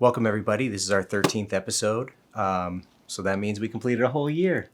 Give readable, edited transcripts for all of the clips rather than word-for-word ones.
Welcome, everybody. This is our 13th episode. So that means we completed a whole year.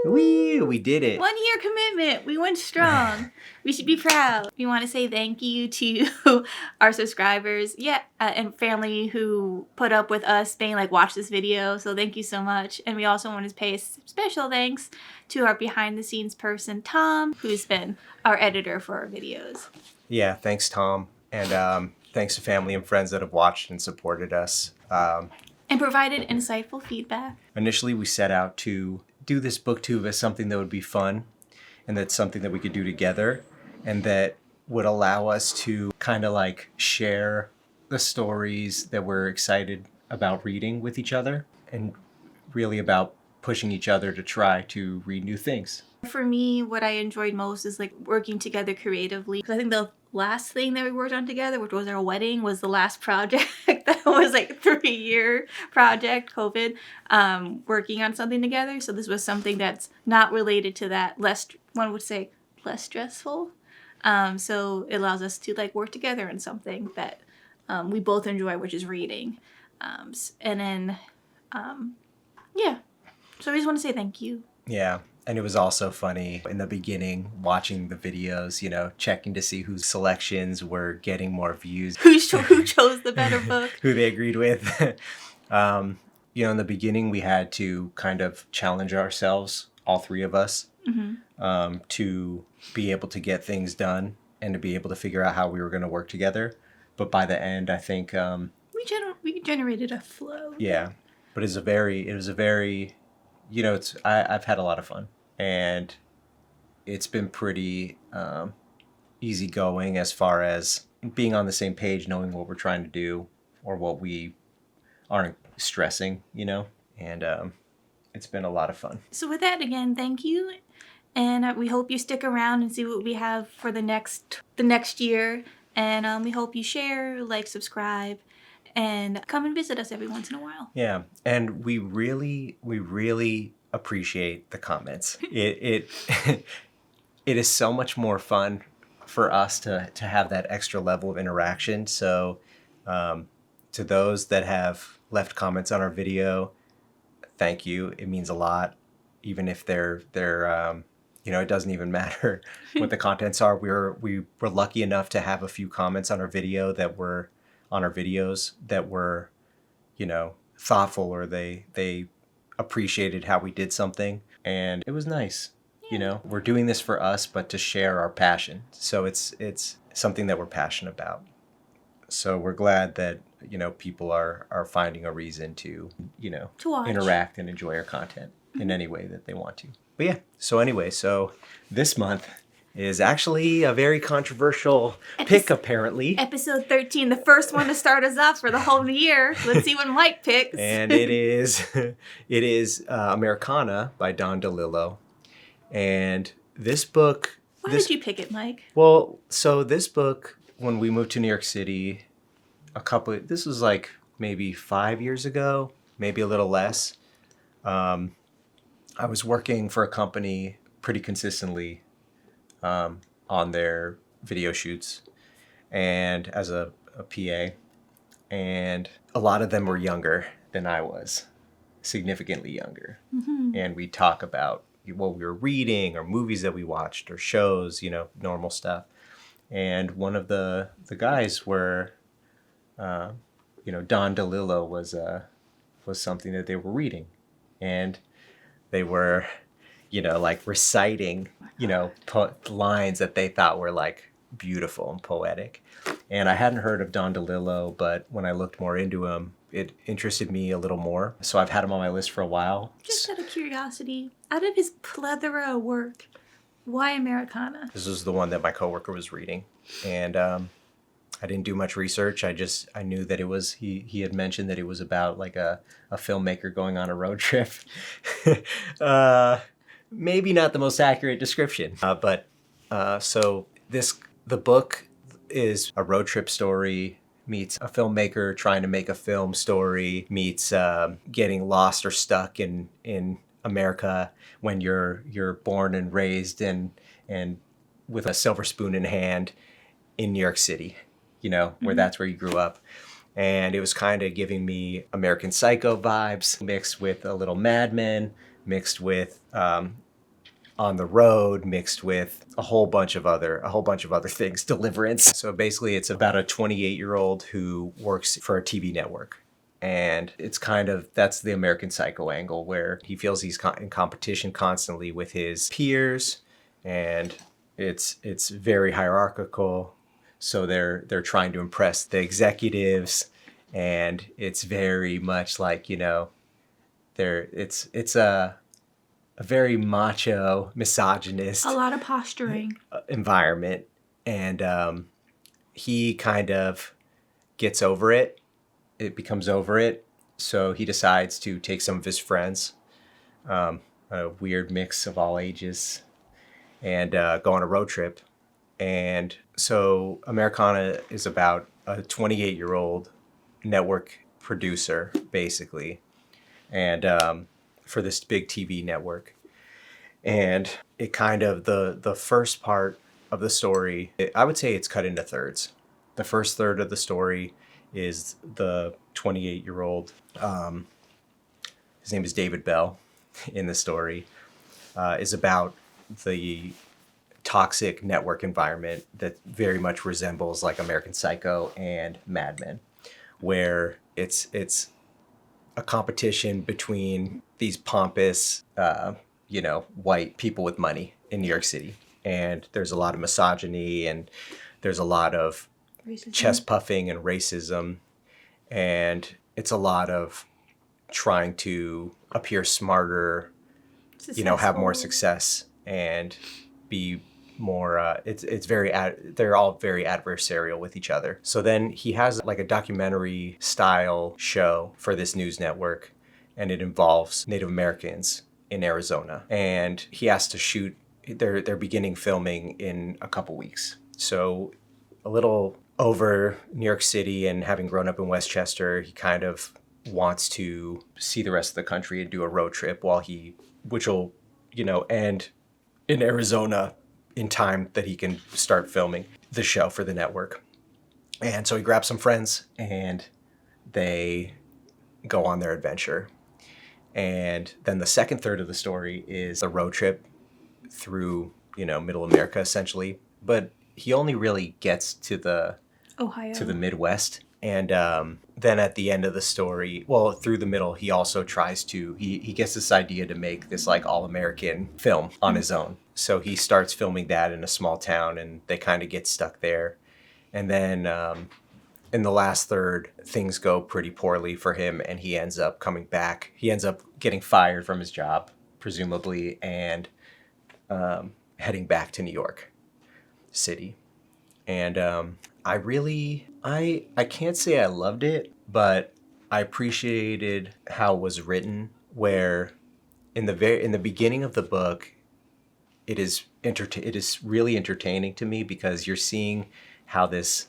We did it. 1 year commitment. We went strong. We should be proud. We want to say thank you to our subscribers, and family who put up with us being like, watch this video. So thank you so much. And we also want to pay a special thanks to our behind the scenes person, Tom, who's been our editor for our videos. Yeah, thanks, Tom. And thanks to family and friends that have watched and supported us. And provided insightful feedback. Initially, we set out to do this booktube as something that would be fun and that's something that we could do together and that would allow us to kind of like share the stories that we're excited about reading with each other and really about pushing each other to try to read new things. For me, what I enjoyed most is like working together creatively. Because I think the last thing that we worked on together, which was our wedding, was the last project that was like a 3-year project, COVID, working on something together. So this was something that's not related to that, less stressful. So it allows us to like work together in something that we both enjoy, which is reading. So I just want to say thank you. Yeah. And it was also funny in the beginning, watching the videos, checking to see whose selections were getting more views. Who chose the better book. Who they agreed with. In the beginning, we had to kind of challenge ourselves, all three of us, to be able to get things done and to be able to figure out how we were going to work together. But by the end, I think... we generated a flow. Yeah. But it was a very... I've had a lot of fun, and it's been pretty easygoing as far as being on the same page, knowing what we're trying to do or what we aren't stressing, and it's been a lot of fun. So with that, again, thank you, and we hope you stick around and see what we have for the next year, and we hope you share, like, subscribe, and come and visit us every once in a while. Yeah, and we really appreciate the comments. It is so much more fun for us to have that extra level of interaction. So to those that have left comments on our video, thank you. It means a lot, even if they're it doesn't even matter what the contents are. We were lucky enough to have a few comments on our video that were on our videos that were, thoughtful, or they appreciated how we did something, and it was nice. Yeah. We're doing this for us, but to share our passion. So it's something that we're passionate about. So we're glad that, people are finding a reason to interact and enjoy our content in any way that they want to. But yeah, so this month is actually a very controversial pick, apparently. Episode 13, the first one to start us off for the whole year. Let's see what Mike picks. And it is Americana by Don DeLillo. And this book... Why did you pick it, Mike? Well, so this book, when we moved to New York City, this was like maybe 5 years ago, maybe a little less. I was working for a company pretty consistently on their video shoots and as a PA, and a lot of them were younger than I was, significantly younger. And we talk about what we were reading or movies that we watched or shows, normal stuff. And one of the guys were, Don DeLillo was something that they were reading, and they were like reciting, lines that they thought were like beautiful and poetic. And I hadn't heard of Don DeLillo, but when I looked more into him, it interested me a little more. So I've had him on my list for a while. Just out of curiosity, out of his plethora of work, why Americana? This was the one that my coworker was reading. And I didn't do much research. I knew that it was, he had mentioned that it was about like a filmmaker going on a road trip. Maybe not the most accurate description, but the book is a road trip story meets a filmmaker trying to make a film story meets getting lost or stuck in America when you're born and raised and with a silver spoon in hand in New York City, where that's where you grew up. And it was kind of giving me American Psycho vibes, mixed with a little Mad Men, mixed with On the Road, mixed with a whole bunch of other things, Deliverance. So basically it's about a 28-year-old who works for a TV network. And it's kind of, that's the American Psycho angle, where he feels he's in competition constantly with his peers, and it's very hierarchical. So they're trying to impress the executives, and it's very much like, it's a very macho, misogynist, A lot of posturing. environment. And he kind of gets over it. It becomes over it. So he decides to take some of his friends, a weird mix of all ages, and go on a road trip. And so Americana is about a 28-year-old network producer, basically, and for this big TV network. And it kind of, the first part of the story, I would say it's cut into thirds. The first third of the story is the 28-year-old, his name is David Bell in the story, is about the toxic network environment that very much resembles like American Psycho and Mad Men, where it's a competition between these pompous, white people with money in New York City. And there's a lot of misogyny, and there's a lot of Racism. chest puffing and racism. And it's a lot of trying to appear smarter, have more success and be more, they're all very adversarial with each other. So then he has like a documentary style show for this news network, and it involves Native Americans in Arizona. And he has to shoot, they're beginning filming in a couple weeks. So a little over New York City, and having grown up in Westchester, he kind of wants to see the rest of the country and do a road trip which will, end in Arizona in time that he can start filming the show for the network. And so he grabs some friends, and they go on their adventure. And then the second third of the story is a road trip through, middle America, essentially. But he only really gets to the Midwest. And then at the end of the story, through the middle, he also tries to, he gets this idea to make this like all-American film on his own. So he starts filming that in a small town, and they kind of get stuck there. And then in the last third, things go pretty poorly for him, and he ends up coming back. He ends up getting fired from his job, presumably, and heading back to New York City. And I can't say I loved it, but I appreciated how it was written, where in the beginning of the book, it is really entertaining to me, because you're seeing how this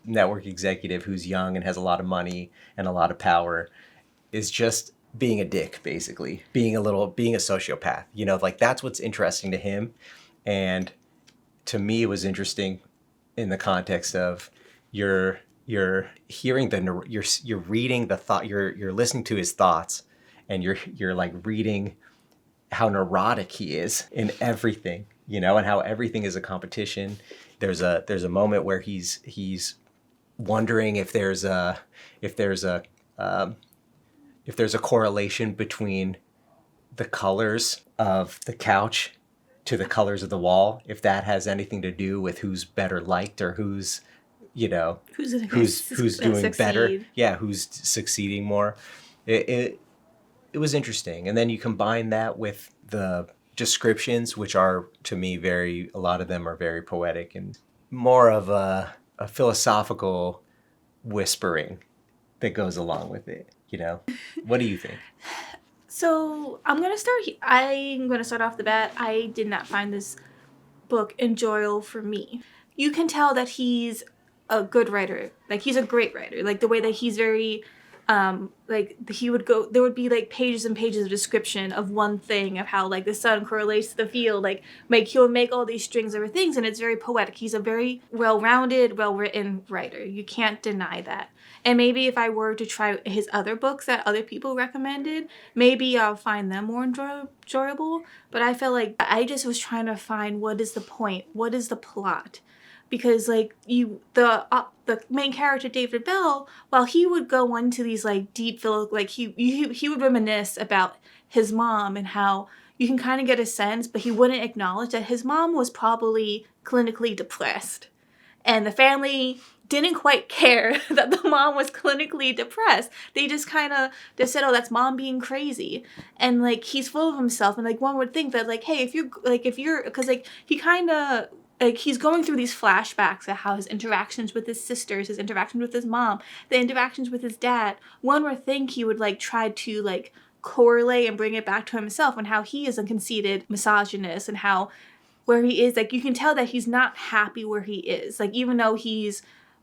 network executive who's young and has a lot of money and a lot of power is just being a dick, basically, being a sociopath. Like that's what's interesting to him. And to me, it was interesting in the context of you're hearing you're reading the thought, you're listening to his thoughts, and you're like reading how neurotic he is in everything, and how everything is a competition. There's a moment where he's wondering if there's a correlation between the colors of the couch to the colors of the wall, if that has anything to do with who's better liked, or who's doing better. Yeah, who's succeeding more. It was interesting. And then you combine that with the descriptions, which are, to me, a lot of them are very poetic, and more of a philosophical whispering that goes along with it. What do you think? So I'm going to start off the bat. I did not find this book enjoyable for me. You can tell that he's a good writer. Like, he's a great writer. Like, the way that he's very like he would go, there would be like pages and pages of description of one thing, of how like the sun correlates to the field, like he would make all these strings of things, and it's very poetic. He's a very well-rounded, well-written writer. You can't deny that. And maybe if I were to try his other books that other people recommended, maybe I'll find them more enjoyable. But I felt like I just was trying to find, what is the point? What is the plot? Because like the main character David Bell, while he would go into these like deep like he would reminisce about his mom and how you can kind of get a sense, but he wouldn't acknowledge that his mom was probably clinically depressed, and the family didn't quite care that the mom was clinically depressed. They just kind of just said, "Oh, that's mom being crazy," and like he's full of himself, and like one would think that like, hey, if you're because like he kind of like he's going through these flashbacks of how his interactions with his sisters, his interactions with his mom, the interactions with his dad. One would think he would like try to like correlate and bring it back to himself, and how he is a conceited misogynist, and how where he is, like you can tell that he's not happy where he is. Like even though he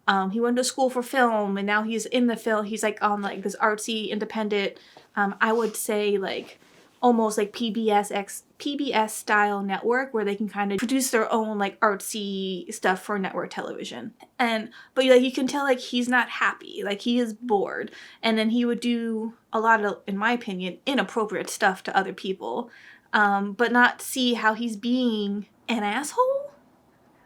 went to school for film, and now he's in the film, he's like on like this artsy independent, I would say like almost like PBS style network, where they can kind of produce their own like artsy stuff for network television. But like you can tell like he's not happy, like he is bored, and then he would do a lot of, in my opinion, inappropriate stuff to other people, but not see how he's being an asshole,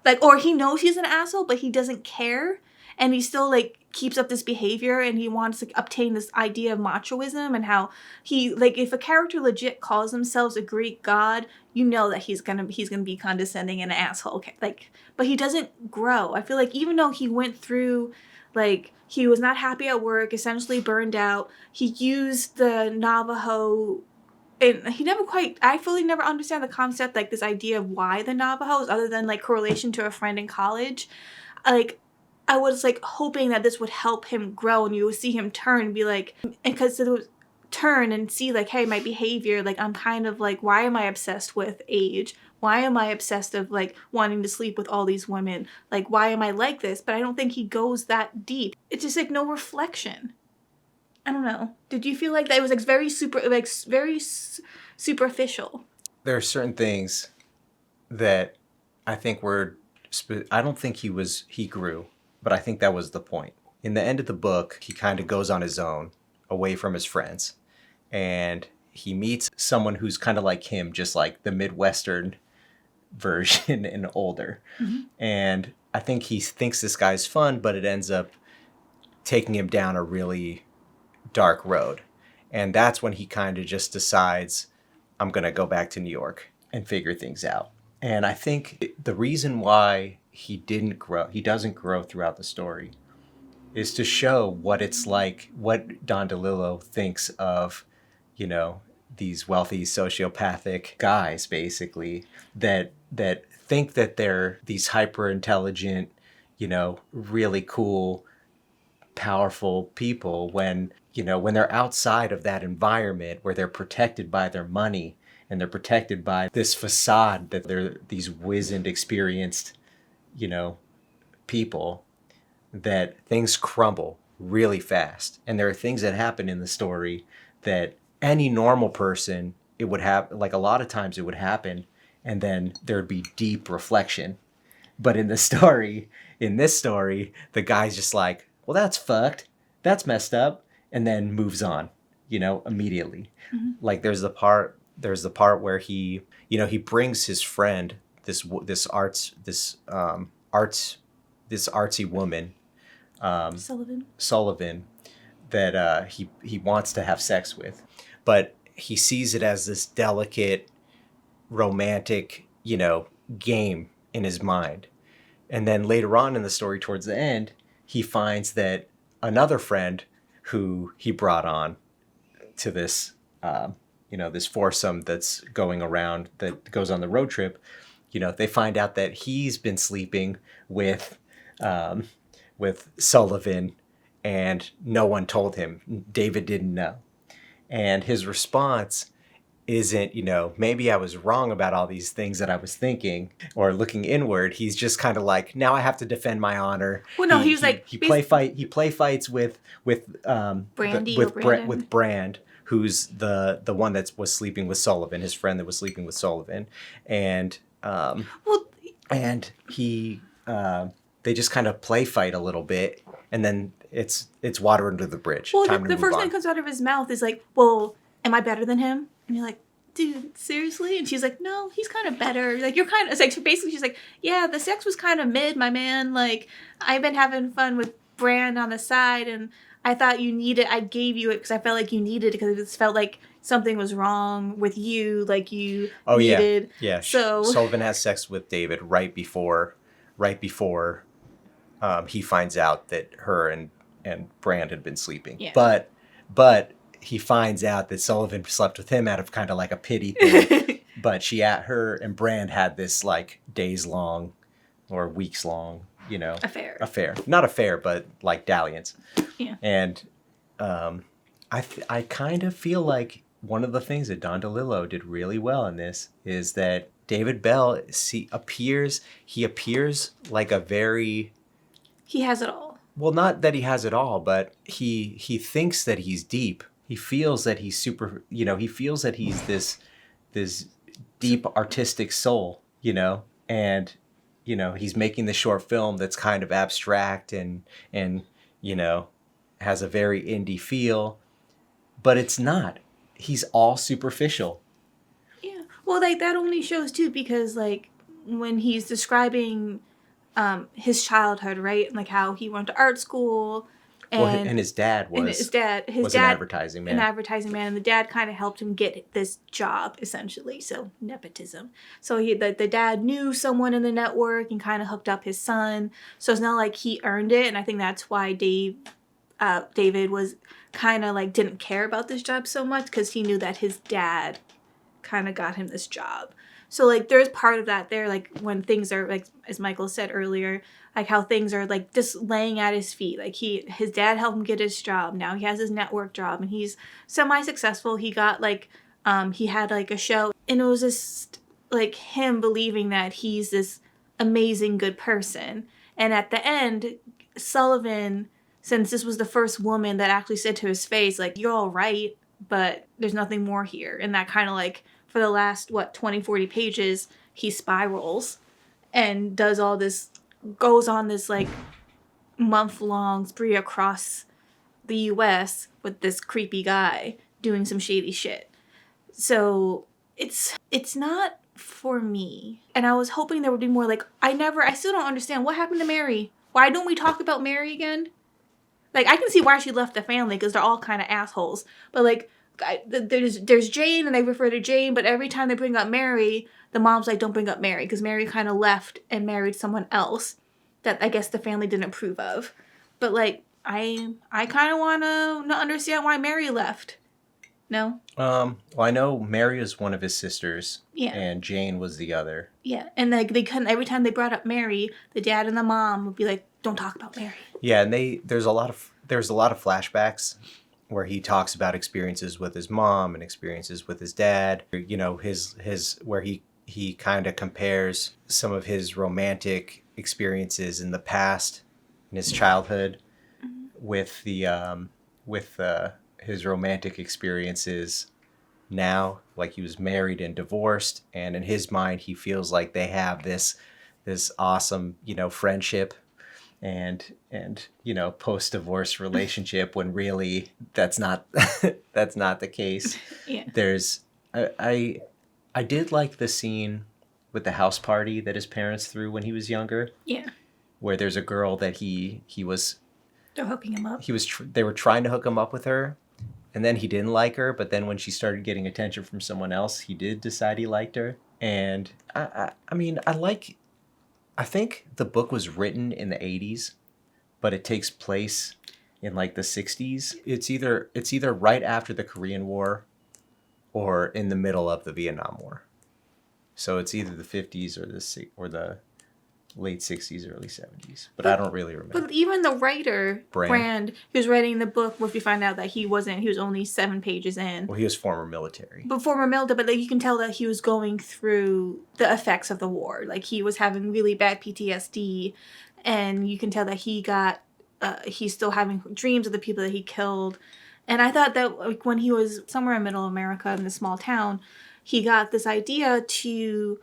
like, or he knows he's an asshole but he doesn't care, and he still like keeps up this behavior, and he wants to obtain this idea of machoism, and how he like, if a character legit calls themselves a Greek god, you know that he's gonna be condescending and an asshole. Okay, like, but he doesn't grow. I feel like even though he went through, like, he was not happy at work, essentially burned out, he used the Navajo. And he never quite, I fully never understand the concept, like this idea of why the Navajos, other than like correlation to a friend in college. Like, I was like hoping that this would help him grow, and you would see him turn and be like, and because it was turn and see like, hey, my behavior, like I'm kind of like, why am I obsessed with age? Why am I obsessed of like wanting to sleep with all these women? Like, why am I like this? But I don't think he goes that deep. It's just like no reflection. I don't know. Did you feel like that it was like very superficial? There are certain things that I think I don't think he grew, but I think that was the point. In the end of the book, he kind of goes on his own, away from his friends, and he meets someone who's kind of like him, just like the Midwestern version and older. Mm-hmm. And I think he thinks this guy's fun, but it ends up taking him down a really dark road. And that's when he kind of just decides, I'm going to go back to New York and figure things out. And I think the reason why he doesn't grow throughout the story, is to show what it's like, what Don DeLillo thinks of, you know, these wealthy sociopathic guys, basically, that think that they're these hyper intelligent, you know, really cool, powerful people, when they're outside of that environment where they're protected by their money, and they're protected by this facade that they're these wizened, experienced, you know, people, that things crumble really fast. And there are things that happen in the story that any normal person, it would have, like a lot of times it would happen, and then there'd be deep reflection. But in this story, the guy's just like, well, that's fucked, that's messed up, and then moves on, you know, immediately. Mm-hmm. Like there's the part where he brings his friend, this artsy woman, Sullivan, that he wants to have sex with, but he sees it as this delicate, romantic, you know, game in his mind. And then later on in the story, towards the end, he finds that another friend who he brought on to this, this foursome that's going around, that goes on the road trip, you know, they find out that he's been sleeping with Sullivan, and no one told him. David didn't know. And his response isn't, maybe I was wrong about all these things that I was thinking or looking inward. He's just kind of like, now I have to defend my honor. Well, no, he was like, he play fights with Brandy or Brandon. with Brand, who's the one that was sleeping with Sullivan, his friend that was sleeping with Sullivan, and well, and he they just kind of play fight a little bit, and then it's water under the bridge. Well, Time to the move first on. thing that comes out of his mouth is like, well, am I better than him? And you're like, dude, seriously? And she's like, no, he's kind of better. Like, you're kind of, it's like, basically she's like, yeah, the sex was kind of mid, my man. Like, I've been having fun with Brand on the side, and I thought I gave you it because I felt like you needed it, because it just felt like something was wrong with you, like you needed. Yeah. So Sullivan has sex with David right before he finds out that her and Brand had been sleeping. Yeah. But he finds out that Sullivan slept with him out of kind of like a pity thing. But her and Brand had this like days long or weeks long, affair. Not affair, but like dalliance. Yeah. And I kind of feel like one of the things that Don DeLillo did really well in this is that David Bell appears like a very... He has it all. Well, not that he has it all, but he thinks that he's deep. He feels that he's super, he feels that he's this deep artistic soul, and, he's making the short film that's kind of abstract and has a very indie feel, but it's not. He's all superficial. Yeah. Well, like, that only shows, too, because, like, when he's describing his childhood, right? Like, how he went to art school. And his dad was an advertising man. And the dad kind of helped him get this job, essentially. So, nepotism. So, the dad knew someone in the network and kind of hooked up his son. So, it's not like he earned it. And I think that's why David was kind of like didn't care about this job so much, because he knew that his dad kind of got him this job. So, like, there's part of that there, like, when things are, like, as Michael said earlier, like, how things are, like, just laying at his feet. Like, his dad helped him get his job. Now he has his network job, and he's semi-successful. He got, like, he had, like, a show, and it was just, like, him believing that he's this amazing, good person. And at the end, Sullivan, since this was the first woman that actually said to his face, like, you're all right, but there's nothing more here. And that kind of, like, for the last, 20, 40 pages, he spirals and does all this, goes on this, like, month-long spree across the U.S. with this creepy guy doing some shady shit. So it's not for me. And I was hoping there would be more, like, I still don't understand what happened to Mary. Why don't we talk about Mary again? Like, I can see why she left the family, because they're all kind of assholes. But, like, there's Jane, and they refer to Jane, but every time they bring up Mary, the mom's like, don't bring up Mary, because Mary kind of left and married someone else that I guess the family didn't approve of. But, like, I kind of want to understand why Mary left. No? Well, I know Mary was one of his sisters. Yeah. And Jane was the other. Yeah, and, like, they couldn't, every time they brought up Mary, the dad and the mom would be like, don't talk about Mary. Yeah, and there's a lot of flashbacks where he talks about experiences with his mom and experiences with his dad. His where he kind of compares some of his romantic experiences in the past, in his childhood, with his romantic experiences now. Like, he was married and divorced, and in his mind, he feels like they have this awesome, friendship and post-divorce relationship, when really that's not the case. Yeah. I did like the scene with the house party that his parents threw when he was younger. Yeah. Where there's a girl that they're hooking him up. They were trying to hook him up with her, and then he didn't like her, but then when she started getting attention from someone else, he did decide he liked her. And I think the book was written in the 80s, but it takes place in like the 60s. It's either right after the Korean War or in the middle of the Vietnam War. So it's either the 50s or the late 60s, early 70s. But I don't really remember. But even the writer, Brand, who's writing the book, which we find out that he was only 7 pages in. Well, he was former military. But like, you can tell that he was going through the effects of the war. Like, he was having really bad PTSD, and you can tell that he's still having dreams of the people that he killed. And I thought that, like, when he was somewhere in middle America in this small town, he got this idea to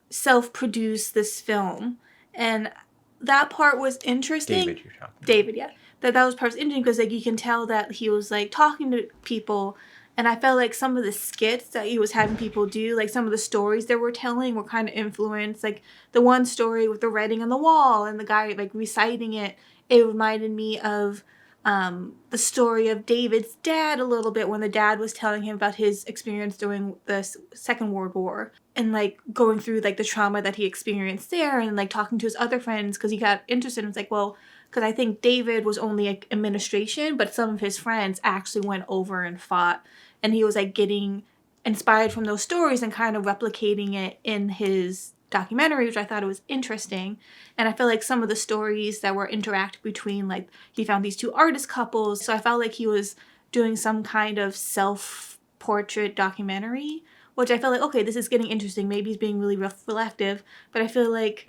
self-produce this film. And that part was interesting. David, you're talking about. David, yeah. That part was interesting because, like, you can tell that he was, like, talking to people. And I felt like some of the skits that he was having people do, like, some of the stories they were telling were kind of influenced. Like, the one story with the writing on the wall and the guy, like, reciting it, it reminded me of the story of David's dad a little bit, when the dad was telling him about his experience during the Second World War and, like, going through, like, the trauma that he experienced there, and, like, talking to his other friends because he got interested. And it's like, well, because I think David was only, like, administration, but some of his friends actually went over and fought, and he was, like, getting inspired from those stories and kind of replicating it in his documentary, which I thought it was interesting. And I feel like some of the stories that were interactive between, like, he found these 2 artist couples, so I felt like he was doing some kind of self-portrait documentary, which I felt like, okay, this is getting interesting. Maybe he's being really reflective, but I feel like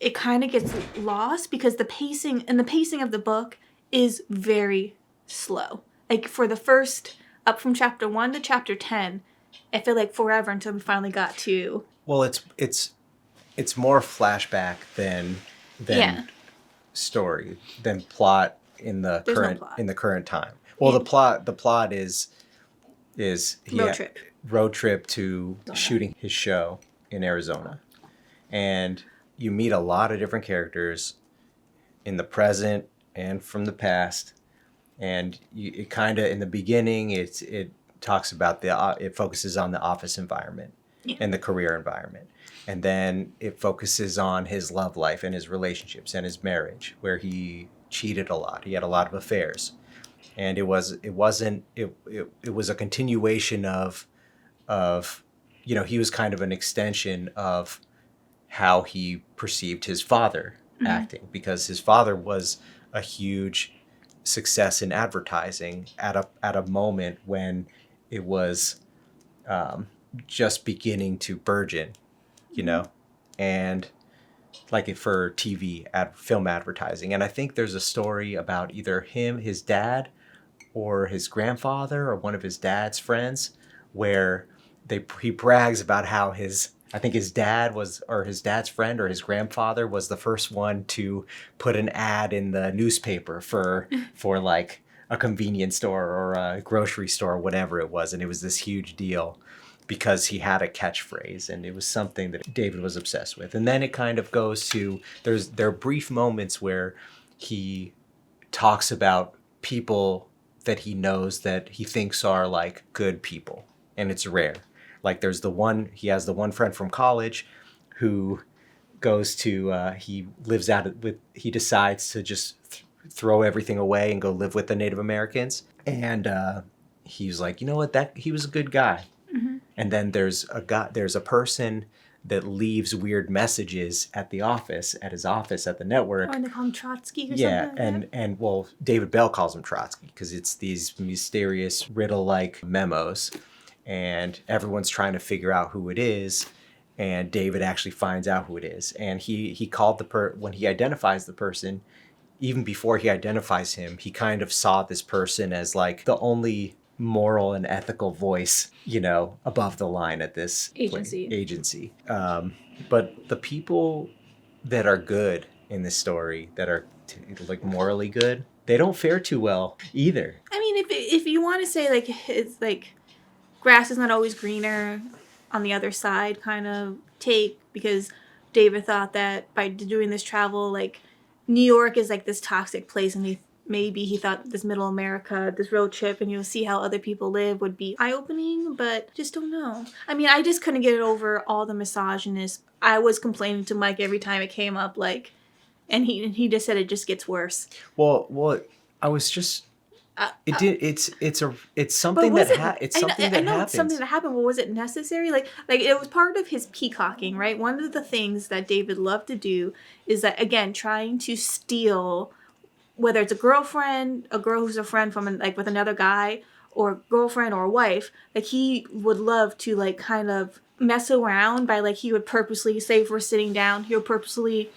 it kind of gets lost because the pacing of the book is very slow. Like, for the first, up from chapter 1 to chapter 10, I feel like forever until we finally got to... Well, it's more flashback than story, than plot in the current time. Well, the plot is road trip to shooting his show in Arizona, and you meet a lot of different characters in the present and from the past, and it kind of, in the beginning, it talks about it focuses on the office environment. Yeah. And the career environment. And then it focuses on his love life and his relationships and his marriage, where he cheated a lot. He had a lot of affairs. And it was a continuation of he was kind of an extension of how he perceived his father acting, because his father was a huge success in advertising at a moment when it was just beginning to burgeon, and like for TV film advertising. And I think there's a story about either his dad or his grandfather or one of his dad's friends, where he brags about how his dad was, or his dad's friend or his grandfather was the first one to put an ad in the newspaper for like a convenience store or a grocery store or whatever it was. And it was this huge deal because he had a catchphrase, and it was something that David was obsessed with. And then it kind of goes to, there are brief moments where he talks about people that he knows that he thinks are like good people, and it's rare. Like he has the one friend from college who goes to, he decides to just throw everything away and go live with the Native Americans. And he's like, you know what, he was a good guy. Mm-hmm. And then there's a person that leaves weird messages at his office at the network. Oh, and they call him Trotsky or something. Yeah, and well, David Bell calls him Trotsky because it's these mysterious riddle-like memos, and everyone's trying to figure out who it is. And David actually finds out who it is, and he called when he identifies the person. Even before he identifies him, he kind of saw this person as like the only moral and ethical voice, above the line at this agency. But the people that are good in this story, that are like morally good, they don't fare too well either. I mean, if you want to say like it's like grass is not always greener on the other side kind of take, because David thought that by doing this travel, like New York is like this toxic place, and maybe he thought this middle America, this road trip, and you'll see how other people live would be eye-opening, but just don't know. I mean, I just couldn't get it over all the misogynist. I was complaining to Mike every time it came up, like, and he just said it just gets worse. Well, I was just It's But something was it's I something that know it's something happens. that happened, but was it necessary? Like it was part of his peacocking, right? One of the things that David loved to do is that, again, trying to steal, whether it's a girlfriend, a girl who's a friend from like with another guy, or girlfriend or wife, like he would love to like kind of mess around by like he would purposely, say if we're sitting down, he would purposely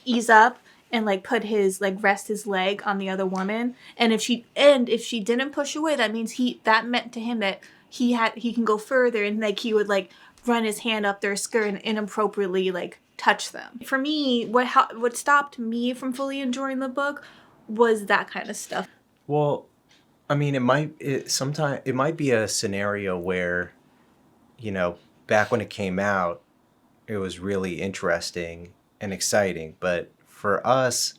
ease up and like put his like rest his leg on the other woman, and if she didn't push away, that means that meant to him that he can go further, and like he would like run his hand up their skirt and inappropriately like touch them. For me, what stopped me from fully enjoying the book was that kind of stuff. Well, I mean, sometimes it might be a scenario where, back when it came out, it was really interesting and exciting. But for us,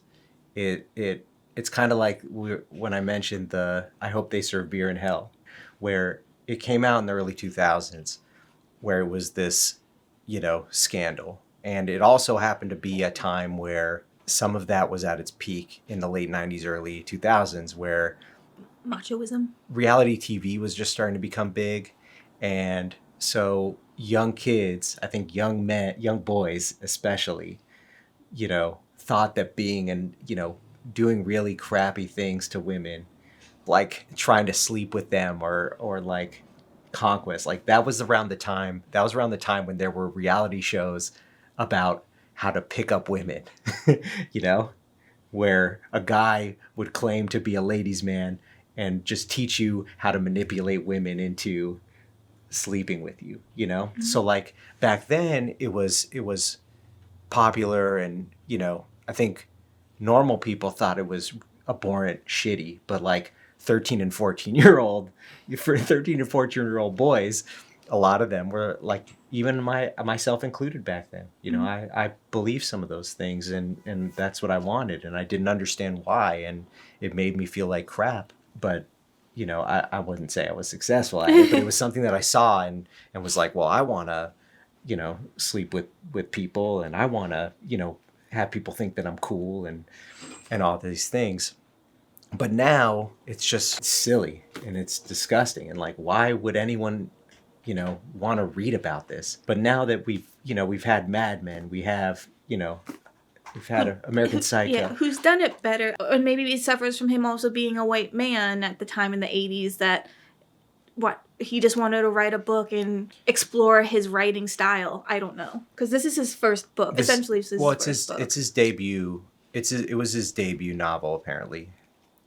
it's kind of like when I mentioned I Hope They Serve Beer in Hell, where it came out in the early 2000s, where it was this, scandal. And it also happened to be a time where some of that was at its peak in the late 90s, early 2000s, where Machoism. reality TV was just starting to become big. And so young kids, I think young men, young boys especially, thought that being and, doing really crappy things to women, like trying to sleep with them or like conquest, like that was around the time when there were reality shows about how to pick up women, you know, where a guy would claim to be a ladies' man and just teach you how to manipulate women into sleeping with you, Mm-hmm. So like back then it was popular, and I think normal people thought it was abhorrent, shitty, but like 13 and 14-year-old for 13 and 14-year-old boys, a lot of them were like, even myself included back then, Mm-hmm. I believed some of those things, and that's what I wanted, and I didn't understand why, and it made me feel like crap. But I wouldn't say I was successful at it, but it was something that I saw and was like, well, I want to sleep with people, and I want to have people think that I'm cool and all these things. But now it's just silly and it's disgusting, and like, why would anyone want to read about this? But now that we've had Mad Men, we've had American Psycho. Yeah, who's done it better, and maybe he suffers from him also being a white man at the time in the 80s, that he just wanted to write a book and explore his writing style. I don't know, because this is his first book. Essentially, it's his first book. It's his debut. It was his debut novel, apparently,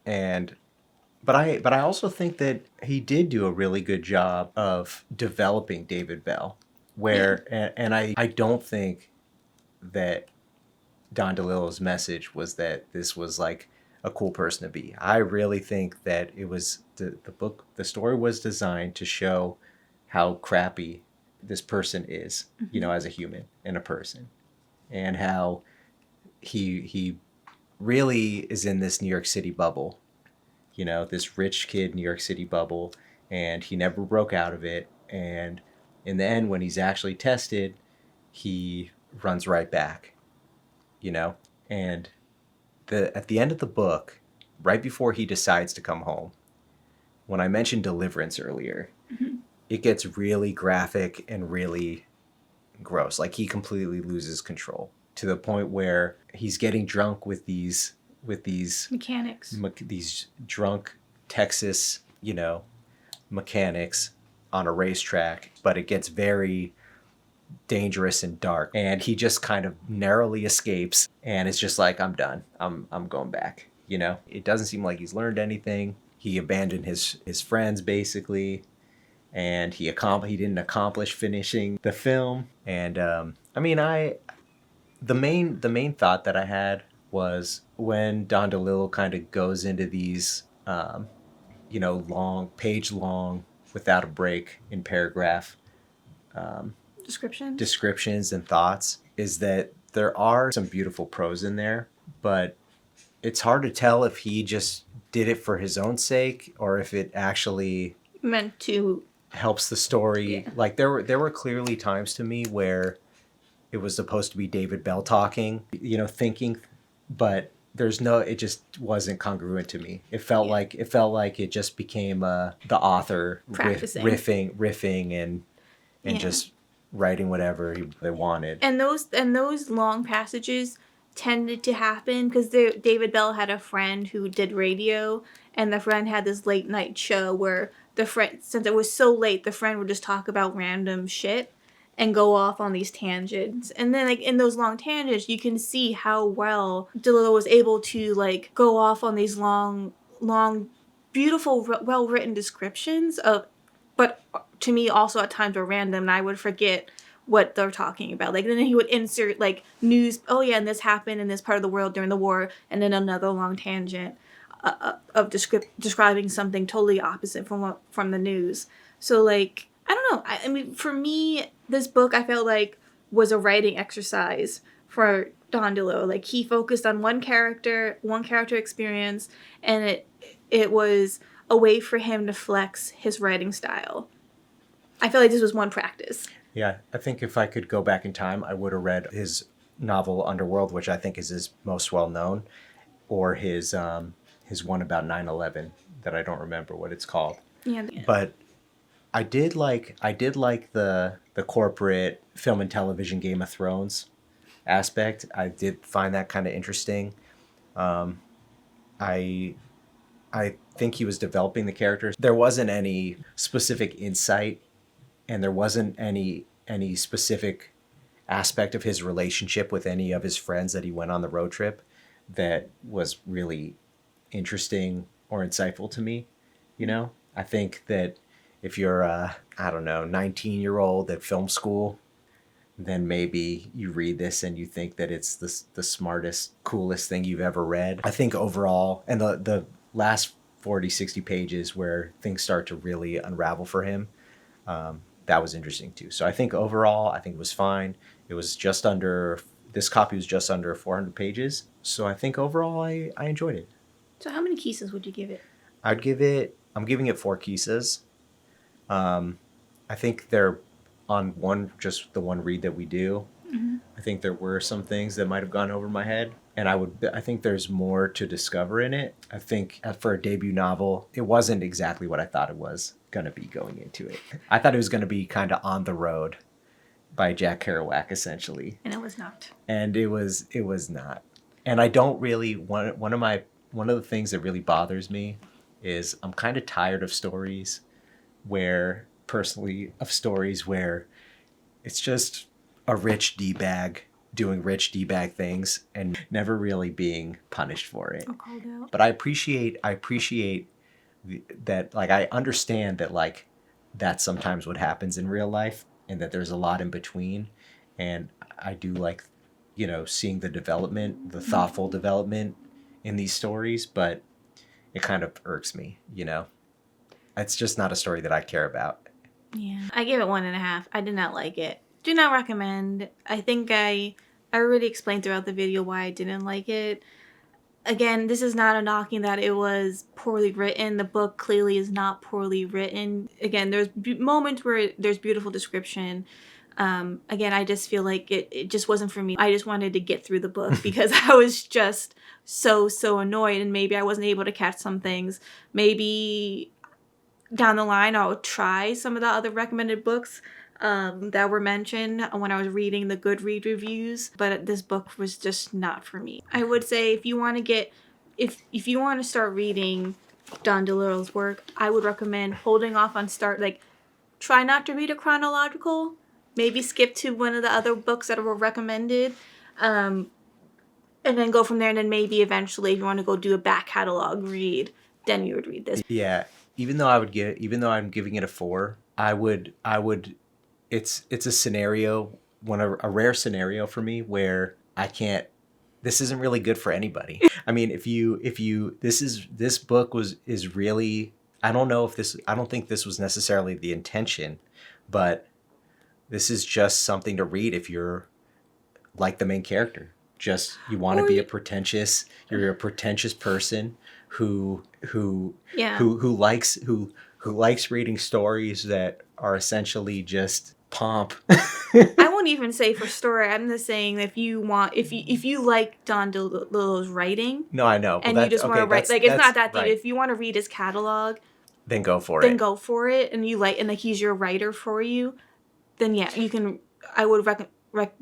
but I also think that he did do a really good job of developing David Bell, and I don't think that Don DeLillo's message was that this was like a cool person to be. I really think that it was the story was designed to show how crappy this person is, Mm-hmm. As a human and a person, and how he really is in this New York City bubble, this rich kid New York City bubble, and he never broke out of it. And in the end, when he's actually tested, he runs right back, and at the end of the book, right before he decides to come home, when I mentioned Deliverance earlier, Mm-hmm. it gets really graphic and really gross. Like, he completely loses control to the point where he's getting drunk with these Mechanics. These drunk Texas, mechanics on a racetrack, but it gets very dangerous and dark, and he just kind of narrowly escapes, and it's just like, I'm done. I'm going back. It doesn't seem like he's learned anything. He abandoned his friends basically, and he didn't accomplish finishing the film. And I mean, the main thought that I had was when Don DeLillo kind of goes into these page long without a break in paragraph descriptions and thoughts, is that there are some beautiful prose in there, but it's hard to tell if he just did it for his own sake or if it actually meant to helps the story. Yeah. Like, there were clearly times to me where it was supposed to be David Bell talking, thinking, but it just wasn't congruent to me. It felt like it just became the author Practicing. riffing and just writing whatever they wanted. And those long passages tended to happen because David Bell had a friend who did radio, and the friend had this late night show where the friend, since it was so late, the friend would just talk about random shit and go off on these tangents. And then, like, in those long tangents, you can see how well DeLillo was able to, like, go off on these long, beautiful, well-written descriptions of, but to me also at times were random, and I would forget what they're talking about. Like, then he would insert, like, news, oh yeah, and this happened in this part of the world during the war, and then another long tangent of describing something totally opposite from the news. So, like, I don't know. I mean, for me, this book I felt like was a writing exercise for Don DeLillo. Like, he focused on one character experience, and it was a way for him to flex his writing style. I feel like this was one practice. Yeah, I think if I could go back in time, I would have read his novel Underworld, which I think is his most well known, or his one about 9/11 that I don't remember what it's called. Yeah. But I did like the corporate film and television Game of Thrones aspect. I did find that kind of interesting. I think he was developing the characters. There wasn't any specific insight, and there wasn't any specific aspect of his relationship with any of his friends that he went on the road trip that was really interesting or insightful to me. You know, I think that if you're a, 19-year-old at film school, then maybe you read this and you think that it's the smartest, coolest thing you've ever read. I think overall, and the last 40, 60 pages where things start to really unravel for him, that was interesting too. So I think overall, I think it was fine. It was this copy was just under 400 pages. So I think overall, I enjoyed it. So how many Kisas would you give it? I'm giving it 4 Kisas. I think they're on the one read that we do. Mm-hmm. I think there were some things that might have gone over my head, and I think there's more to discover in it. I think for a debut novel, it wasn't exactly what I thought it was going to be going into it. I thought it was going to be kind of On the Road by Jack Kerouac, essentially. And it was not. And it was not. And I don't really, one of the things that really bothers me is I'm kind of tired of stories where it's just a rich D-bag doing rich D-bag things and never really being punished for it. Or called out. But I appreciate that, like, I understand that, like, that's sometimes what happens in real life and that there's a lot in between. And I do like, seeing the development, the thoughtful development in these stories, but it kind of irks me, It's just not a story that I care about. Yeah. I gave it 1.5. I did not like it. Do not recommend. I think I already explained throughout the video why I didn't like it. Again, this is not a knocking that it was poorly written. The book clearly is not poorly written. Again, there's moments where there's beautiful description. Again, I just feel like it just wasn't for me. I just wanted to get through the book because I was just so annoyed, and maybe I wasn't able to catch some things. Maybe down the line I'll try some of the other recommended books that were mentioned when I was reading the Goodreads reviews, but this book was just not for me. I would say if you want to start reading Don DeLillo's work, I would recommend holding off on try not to read it chronological. Maybe skip to one of the other books that were recommended, and then go from there. And then maybe eventually, if you want to go do a back catalog read, then you would read this. Yeah, even though I'm giving it a 4, I would. It's a scenario, a rare scenario for me where I can't. This isn't really good for anybody. I mean, this book is really. I don't think this was necessarily the intention, but this is just something to read if you're like the main character. Just you want to be you're a pretentious person who likes reading stories that are essentially just pomp. I won't won't even say for story. I'm just saying if you like Don DeLillo's writing, No, I know. and you just want to write, like, it's not that deep. Right. If you want to read his catalog, Then go for then it. go for it, and you like, and like he's your writer for you, then yeah, you can. I would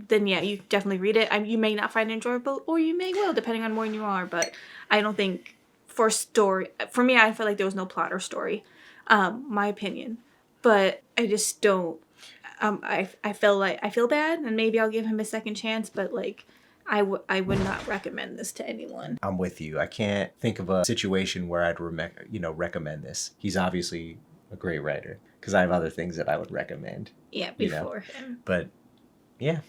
then yeah, you definitely read it. You may not find it enjoyable, or you may will, depending on where you are. But I don't think for me, I feel like there was no plot or story. My opinion, but I just don't. I feel bad, and maybe I'll give him a second chance. But like, I would not recommend this to anyone. I'm with you. I can't think of a situation where I'd recommend this. He's obviously a great writer, because I have other things that I would recommend. Yeah, before him. But yeah.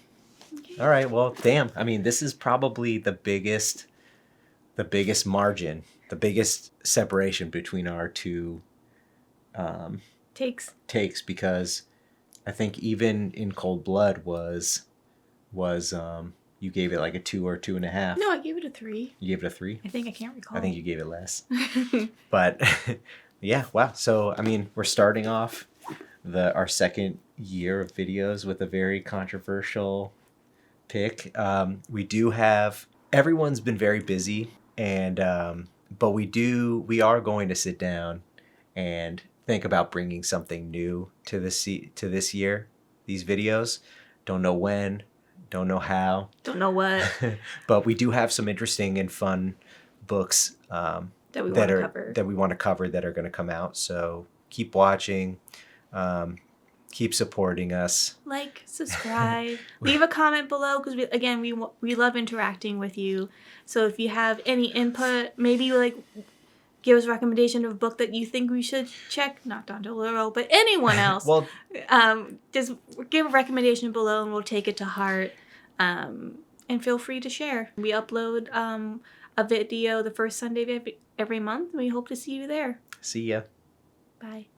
Okay. All right. Well, damn. I mean, this is probably the biggest margin, the biggest separation between our two takes, because I think even in Cold Blood was you gave it like a 2 or 2.5. No, I gave it a 3. You gave it a 3? I think, I can't recall. I think you gave it less. But yeah, wow. So I mean, we're starting off our second year of videos with a very controversial pick. We do have, everyone's been very busy, and but we are going to sit down and think about bringing something new to this year, these videos. Don't know when, don't know how, don't know what, but we do have some interesting and fun books that we want to cover that are going to come out. So keep watching, keep supporting us, like, subscribe, leave a comment below, because we love interacting with you. So if you have any input, maybe like give us a recommendation of a book that you think we should check, not Don DeLillo, but anyone else. Well, just give a recommendation below, and we'll take it to heart. And feel free to share. We upload a video the first Sunday of every month, and we hope to see you there. See ya. Bye.